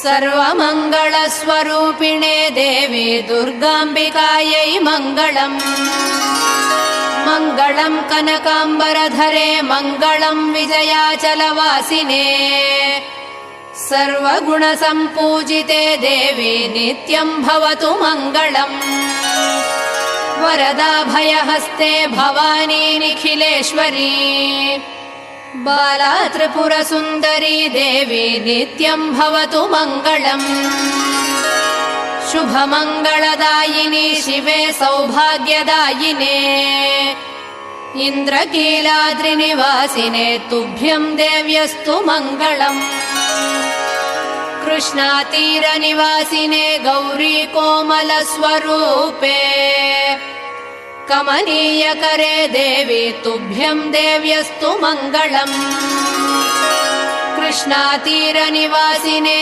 सर्वमङ्गलस्वरूपिणे देवी दुर्गाम्बिकायै मङ्गलम्। मङ्गलम् कनकाम्बरधरे मङ्गलम् विजयाचलवासिने सर्वगुणसम्पूजिते देवी नित्यम् भवतु मङ्गलम्। वरदाभयहस्ते भवानी निखिलेश्वरी बाला त्रिपुरसुन्दरी देवी नित्यम् भवतु मङ्गलम्। शुभमङ्गलदायिनी शिवे सौभाग्यदायिने इन्द्रकीलाद्रिनिवासिने तुभ्यम् देव्यस्तु मङ्गलम्। कृष्णातीरनिवासिने गौरी कोमलस्वरूपे कमनीयकरे देवी तुभ्यम् देव्यस्तु मङ्गलम्। कृष्णातीरनिवासिने